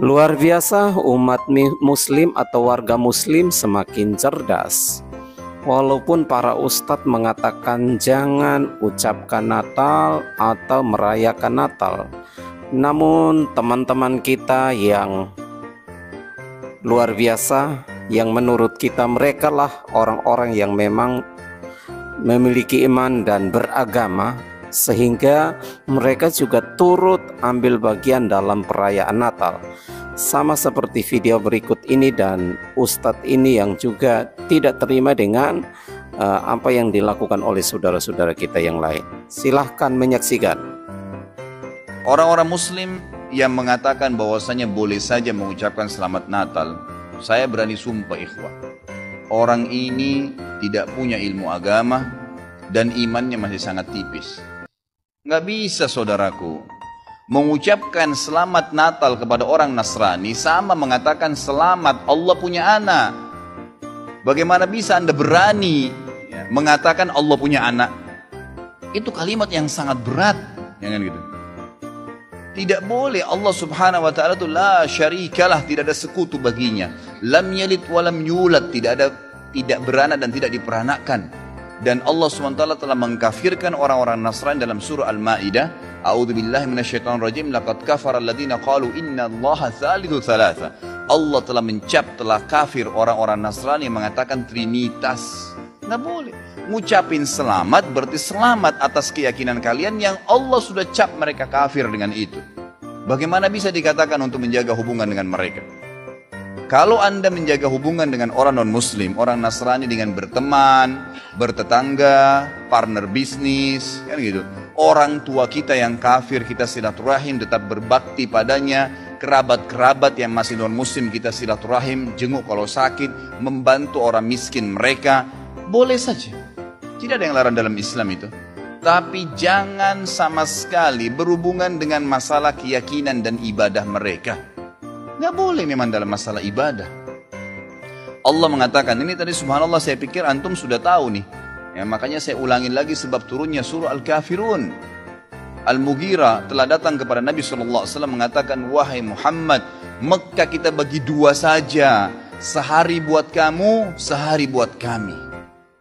Luar biasa, umat muslim atau warga muslim semakin cerdas. Walaupun para ustadz mengatakan jangan ucapkan Natal atau merayakan Natal, namun teman-teman kita yang luar biasa, yang menurut kita mereka lah orang-orang yang memang memiliki iman dan beragama, sehingga mereka juga turut ambil bagian dalam perayaan Natal. Sama seperti video berikut ini, dan ustadz ini yang juga tidak terima dengan apa yang dilakukan oleh saudara-saudara kita yang lain. Silahkan menyaksikan. Orang-orang muslim yang mengatakan bahwasanya boleh saja mengucapkan selamat Natal, saya berani sumpah ikhwah, orang ini tidak punya ilmu agama dan imannya masih sangat tipis. Nggak bisa saudaraku mengucapkan selamat Natal kepada orang Nasrani sama mengatakan selamat Allah punya anak. Bagaimana bisa Anda berani mengatakan Allah punya anak? Itu kalimat yang sangat berat, jangan gitu. Tidak boleh. Allah subhanahu wa ta'ala itu la syarikalah, tidak ada sekutu baginya. Lam yalid walam yulad, tidak beranak dan tidak diperanakkan. Dan Allah subhanahu wa ta'ala telah mengkafirkan orang-orang Nasrani dalam surah Al-Ma'idah. A'udzubillahi minasyaitonirrajim. Laqad kafara alladziina qalu innallaha tsalitsu tsalatsa. Allah telah telah kafir orang-orang Nasrani yang mengatakan trinitas. Nggak boleh. Ngucapin selamat berarti selamat atas keyakinan kalian yang Allah sudah cap mereka kafir dengan itu. Bagaimana bisa dikatakan untuk menjaga hubungan dengan mereka? Kalau Anda menjaga hubungan dengan orang non-muslim, orang Nasrani dengan berteman, bertetangga, partner bisnis, kan gitu. Orang tua kita yang kafir kita silaturahim, tetap berbakti padanya. Kerabat-kerabat yang masih non-muslim kita silaturahim, jenguk kalau sakit, membantu orang miskin mereka. Boleh saja. Tidak ada yang larang dalam Islam itu. Tapi jangan sama sekali berhubungan dengan masalah keyakinan dan ibadah mereka. Nggak boleh memang dalam masalah ibadah. Allah mengatakan, ini tadi subhanallah saya pikir antum sudah tahu nih. Ya, makanya saya ulangin lagi sebab turunnya surah Al-Kafirun. Al-Mughirah telah datang kepada Nabi SAW mengatakan, wahai Muhammad, Mekah kita bagi dua saja. Sehari buat kamu, sehari buat kami.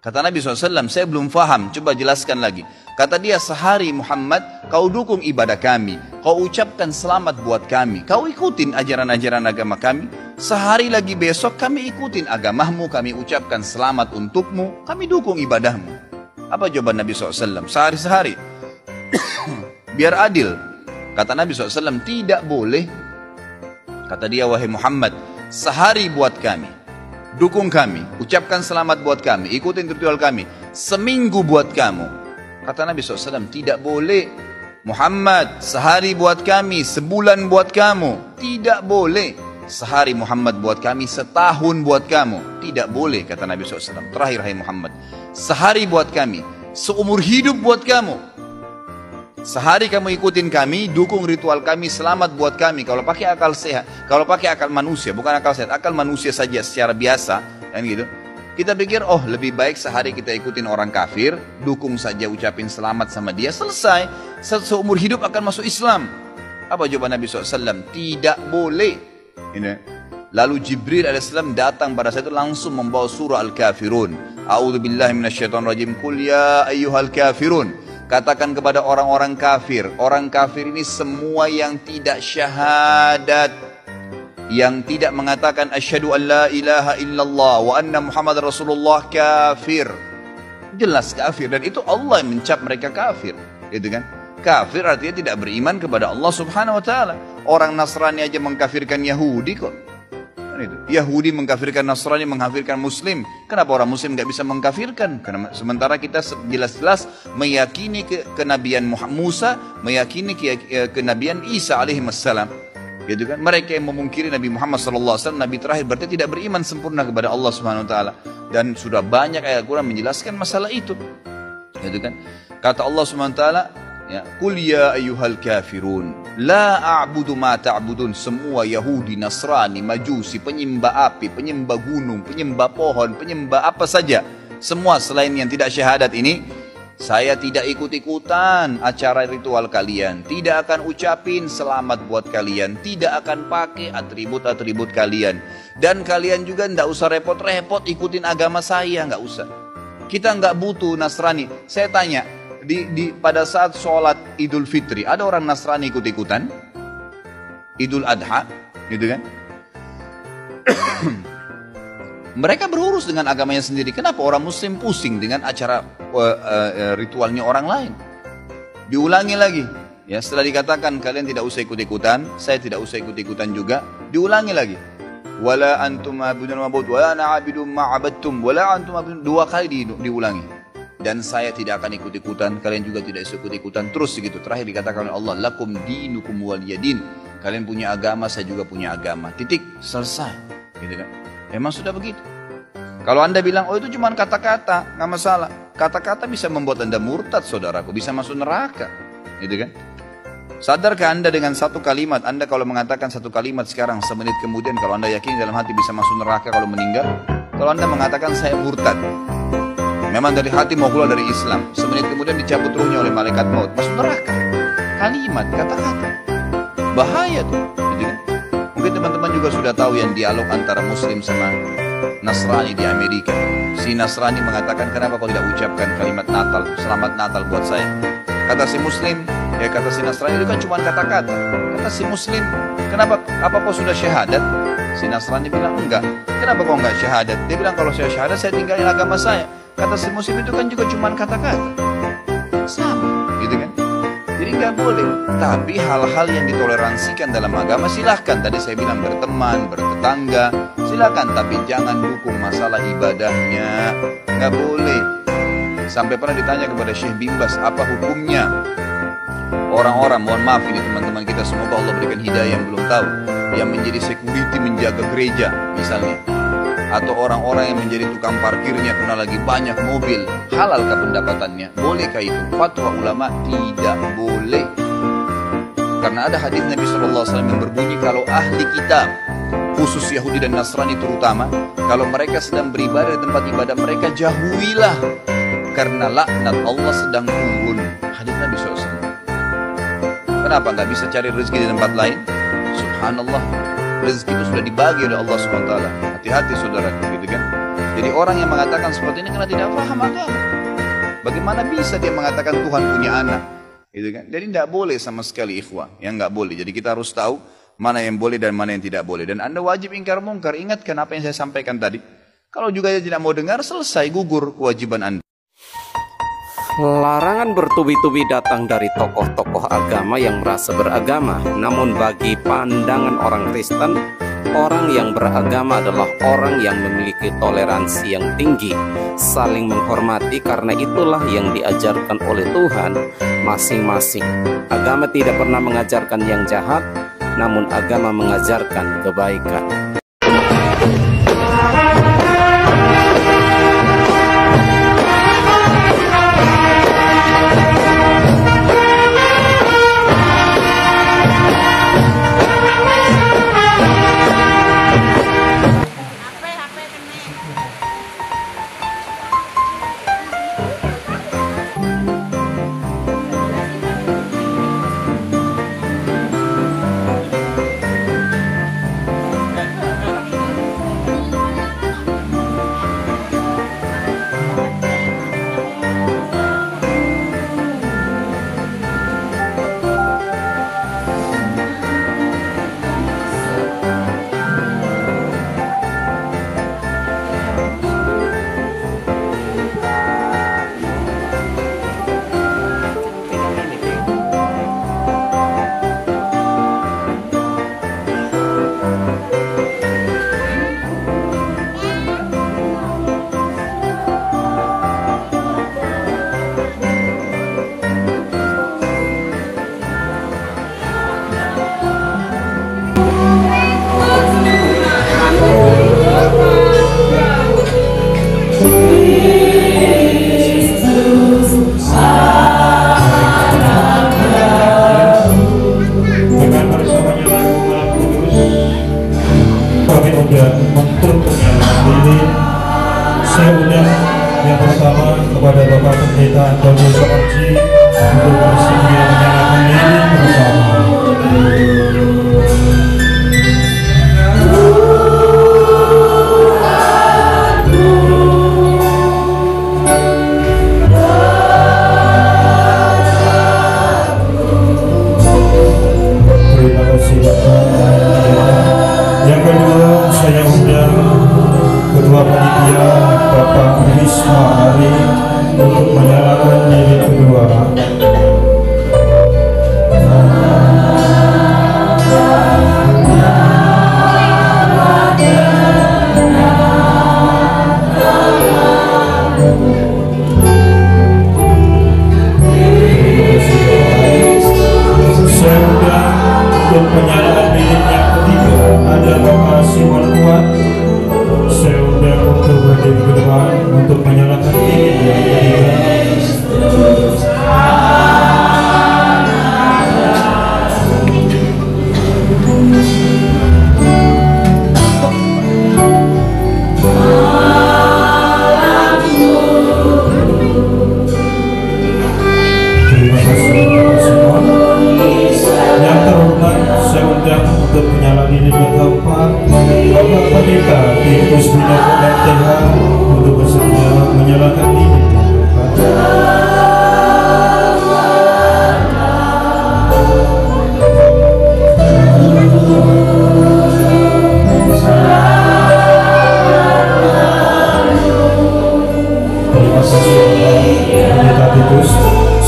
Kata Nabi SAW, saya belum faham, coba jelaskan lagi. Kata dia, sehari Muhammad, kau dukung ibadah kami. Kau ucapkan selamat buat kami. Kau ikutin ajaran-ajaran agama kami. Sehari lagi besok kami ikutin agamamu. Kami ucapkan selamat untukmu. Kami dukung ibadahmu. Apa jawaban Nabi SAW? Sehari-sehari. Biar adil. Kata Nabi SAW, tidak boleh. Kata dia, wahai Muhammad, sehari buat kami. Dukung kami, ucapkan selamat buat kami, ikutin ritual kami. Seminggu buat kamu. Kata Nabi SAW, tidak boleh. Muhammad, sehari buat kami, sebulan buat kamu. Tidak boleh. Sehari Muhammad buat kami, setahun buat kamu. Tidak boleh, kata Nabi SAW. Terakhir, hai Muhammad, sehari buat kami, seumur hidup buat kamu. Sehari kamu ikutin kami, dukung ritual kami, selamat buat kami. Kalau pakai akal sehat, kalau pakai akal manusia, bukan akal sehat, akal manusia saja secara biasa, kan gitu. Kita pikir, oh lebih baik sehari kita ikutin orang kafir, dukung saja, ucapin selamat sama dia, selesai. Seumur hidup akan masuk Islam. Apa jawaban Nabi SAW? Tidak boleh. Ini. Lalu Jibril AS datang pada saat itu langsung membawa surah Al-Kafirun. A'udzubillahi minasyaitonirrajim. Qul ya ayyuhal kafirun. Katakan kepada orang-orang kafir. Orang kafir ini semua yang tidak syahadat, yang tidak mengatakan asyhadu an la ilaha illallah wa anna Muhammad Rasulullah, kafir. Jelas kafir, dan itu Allah yang mencap mereka kafir, gitu kan? Kafir artinya tidak beriman kepada Allah Subhanahu wa taala. Orang Nasrani aja mengkafirkan Yahudi kok. Itu. Yahudi mengkafirkan Nasrani, mengkafirkan Muslim. Kenapa orang Muslim nggak bisa mengkafirkan? Karena sementara kita jelas-jelas meyakini kenabian Musa, meyakini kenabian Isa alaihissalam. Gitu kan? Mereka yang memungkiri Nabi Muhammad SAW, Nabi terakhir, berarti tidak beriman sempurna kepada Allah Subhanahu Wa Taala. Dan sudah banyak ayat Quran menjelaskan masalah itu. Gitu kan? Kata Allah Subhanahu Wa Taala, ya, Qul ya ayyuhal kafirun la a'budu ma ta'budun. Semua Yahudi, Nasrani, Majusi, penyembah api, penyembah gunung, penyembah pohon, penyembah apa saja, semua selain yang tidak syahadat ini, Saya tidak ikut-ikutan acara ritual kalian, tidak akan ucapin selamat buat kalian, tidak akan pakai atribut-atribut kalian. Dan kalian juga tidak usah repot-repot ikutin agama saya, nggak usah. Kita nggak butuh Nasrani. Saya tanya, pada saat sholat Idul Fitri, ada orang Nasrani ikut-ikutan? Idul Adha, gitu kan? Mereka berurus dengan agamanya sendiri. Kenapa orang Muslim pusing dengan acara ritualnya orang lain? Diulangi lagi. Ya, setelah dikatakan kalian tidak usah ikut-ikutan, saya tidak usah ikut-ikutan juga, diulangi lagi. Wala antum ma'budun ma'bud, wala na'abidum ma'abadtum, wala antum ma'budun. 2 kali diulangi. Dan saya tidak akan ikut-ikutan, kalian juga tidak ikut-ikutan. Terus begitu. Terakhir dikatakan oleh Allah, lakum dinukum waliyadin. Kalian punya agama, saya juga punya agama. Titik, selesai. Gitu kan? Emang sudah begitu. Kalau Anda bilang, oh itu cuma kata-kata, nggak masalah. Kata-kata bisa membuat Anda murtad, saudaraku, bisa masuk neraka, gitu kan? Sadarkah Anda dengan satu kalimat, Anda kalau mengatakan satu kalimat sekarang, semenit kemudian kalau Anda yakin dalam hati bisa masuk neraka kalau meninggal, kalau Anda mengatakan saya murtad, memang dari hati mau keluar dari Islam, semenit kemudian dicabut ruhnya oleh malaikat maut, masuk neraka. Kalimat, kata-kata, bahaya tuh, gitu kan? Mungkin teman-teman juga sudah tahu yang dialog antara Muslim sama Nasrani di Amerika. Si Nasrani mengatakan, kenapa kau tidak ucapkan kalimat Natal, selamat Natal buat saya? Kata si Muslim, ya kata si Nasrani itu kan cuma kata-kata. Kata si Muslim, kenapa, apa kau sudah syahadat? Si Nasrani bilang, enggak. Kenapa kau enggak syahadat? Dia bilang, kalau saya syahadat saya tinggalin agama saya. Kata si Muslim, itu kan juga cuma kata-kata. Sama, gitu kan? Jadi nggak boleh. Tapi hal-hal yang ditoleransikan dalam agama silahkan. Tadi saya bilang berteman, bertetangga, silahkan. Tapi jangan dukung masalah ibadahnya. Nggak boleh. Sampai pernah ditanya kepada Syekh Bimbas, apa hukumnya orang-orang, mohon maaf ini teman-teman kita, semoga Allah berikan hidayah yang belum tahu, yang menjadi security menjaga gereja misalnya, atau orang-orang yang menjadi tukang parkirnya karena lagi banyak mobil, halalkah pendapatannya? Bolehkah itu? Fatwa ulama tidak boleh. Karena ada hadis Nabi SAW yang berbunyi, kalau ahli kitab, khusus Yahudi dan Nasrani terutama, kalau mereka sedang beribadah di tempat ibadah mereka, jauhilah, karena laknat Allah sedang turun. Hadis Nabi SAW. Kenapa nggak bisa cari rezeki di tempat lain? Subhanallah, rezeki itu sudah dibagi oleh Allah SWT. Hati-hati saudara, gitu kan? Jadi orang yang mengatakan seperti ini karena tidak paham agama. Bagaimana bisa dia mengatakan Tuhan punya anak? Gitu kan? Jadi tidak boleh sama sekali ikhwah, yang nggak boleh. Jadi kita harus tahu mana yang boleh dan mana yang tidak boleh. Dan Anda wajib ingkar mungkar. Ingatkan apa yang saya sampaikan tadi. Kalau juga dia tidak mau dengar, selesai, gugur kewajiban Anda. Larangan bertubi-tubi datang dari tokoh-tokoh agama yang merasa beragama. Namun bagi pandangan orang Kristen, orang yang beragama adalah orang yang memiliki toleransi yang tinggi, saling menghormati, karena itulah yang diajarkan oleh Tuhan masing-masing. Agama tidak pernah mengajarkan yang jahat, namun agama mengajarkan kebaikan. Kami udah untuk menyelamatkan diri. Saya udah Yang pertama kepada Bapak Pendeta Antonio Soarji untuk bersedia menyalakan lilin pertama. Terima kasih Bapak. Yang kedua saya undang Ketua Panitia Bapak Risma Ari untuk menyalakan lilin kedua. Saya undang untuk penyalaan lilin yang ketiga ada Bapak Simon Kuat. Saya undang untuk berdiri ke depan untuk menyalakan lilin yang ketiga. Terima kasih Bapak Simon. Yang terhormat saya undang untuk menyalakan lilin yang keempat Bapak Pendeta Titus Binoko MTH untuk bersedia menyalakan lilin yang keempat. Terima kasih Pendeta Titus.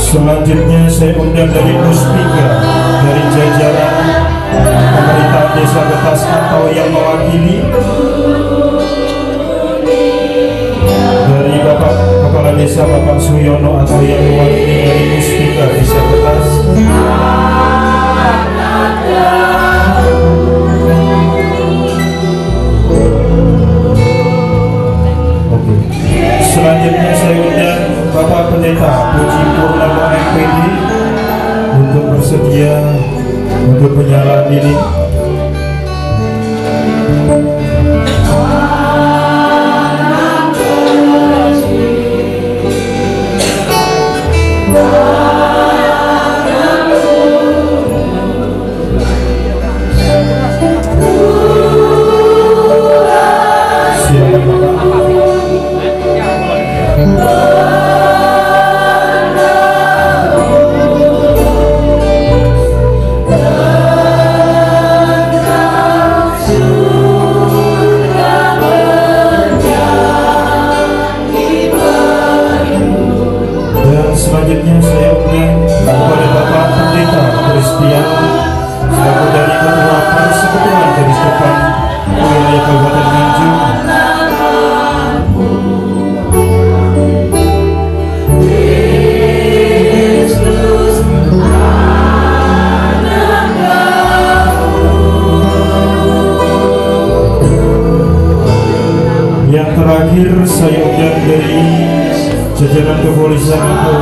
Selanjutnya saya undang dari Puspika dari jajaran pemerintahan Desa Betas atau yang mewakili, dari Bapak Kepala Desa Bapak Suyono atau yang mewakili dari Puspika Desa Betas. Oke. Selanjutnya saya undang Bapak Pendeta Puji Purnomo MPD untuk bersedia untuk penyalaan lilin. Silakan Bapak. Selanjutnya saya undang kepada Bapak Pendeta Kristian selaku dari Ketua Persekutuan Garis Depan Wilayah Kabupaten Nganjuk. Yang terakhir saya undang dari jajaran kepolisian atau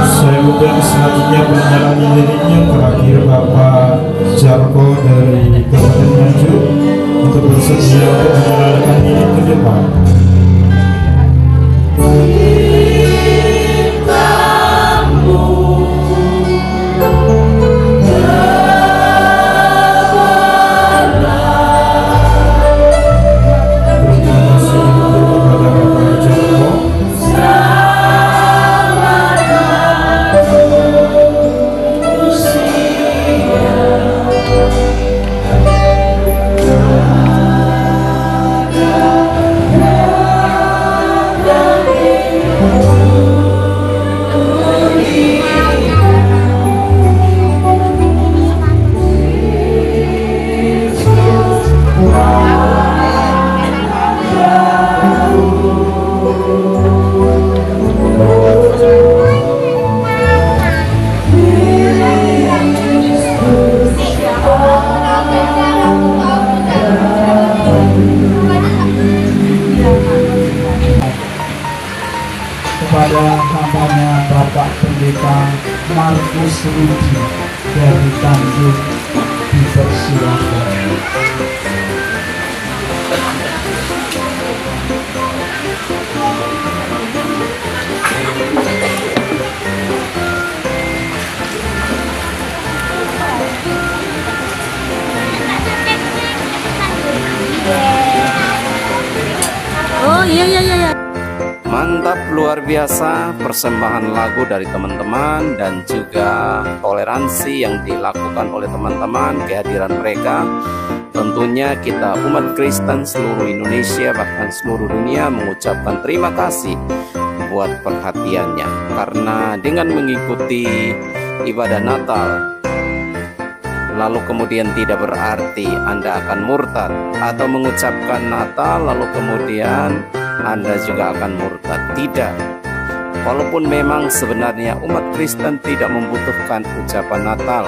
saya undang selanjutnya penyalaan lilin yang terakhir Bapak Jarko dari Kabupaten Nganjuk untuk bersedia untuk menyalakan lilin ke depan. Kepada hambanya Bapak Pendeta Markus Rudi dari Tanjung dipersilakan. Oh iya iya iya. Mantap, luar biasa persembahan lagu dari teman-teman dan juga toleransi yang dilakukan oleh teman-teman, kehadiran mereka. Tentunya kita umat Kristen seluruh Indonesia bahkan seluruh dunia mengucapkan terima kasih buat perhatiannya, karena dengan mengikuti ibadah Natal lalu kemudian tidak berarti Anda akan murtad, atau mengucapkan Natal lalu kemudian Anda juga akan murtad. Tidak. Walaupun memang sebenarnya umat Kristen tidak membutuhkan ucapan Natal,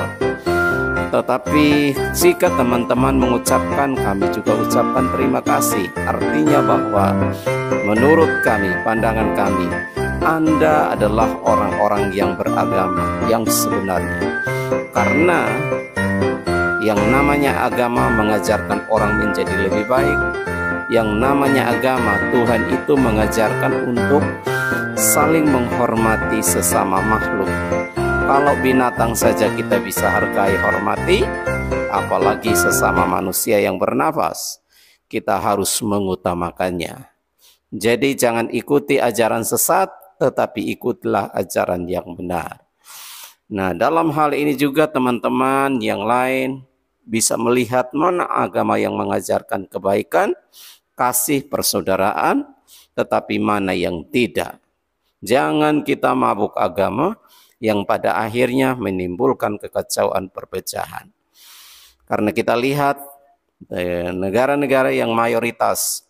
tetapi jika teman-teman mengucapkan, kami juga ucapkan terima kasih. Artinya bahwa menurut kami, pandangan kami, Anda adalah orang-orang yang beragama yang sebenarnya. Karena yang namanya agama mengajarkan orang menjadi lebih baik. Yang namanya agama, Tuhan itu mengajarkan untuk saling menghormati sesama makhluk. Kalau binatang saja kita bisa hargai, hormati, apalagi sesama manusia yang bernafas. Kita harus mengutamakannya. Jadi jangan ikuti ajaran sesat, tetapi ikutilah ajaran yang benar. Nah, dalam hal ini juga teman-teman yang lain bisa melihat mana agama yang mengajarkan kebaikan, kasih, persaudaraan, tetapi mana yang tidak. Jangan kita mabuk agama yang pada akhirnya menimbulkan kekacauan, perpecahan. Karena kita lihat negara-negara yang mayoritas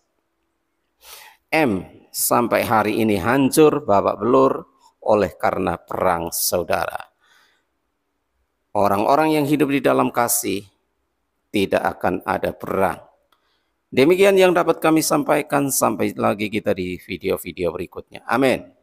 sampai hari ini hancur babak belur oleh karena perang saudara. Orang-orang yang hidup di dalam kasih tidak akan ada perang. Demikian yang dapat kami sampaikan. Sampai lagi kita di video-video berikutnya. Amin.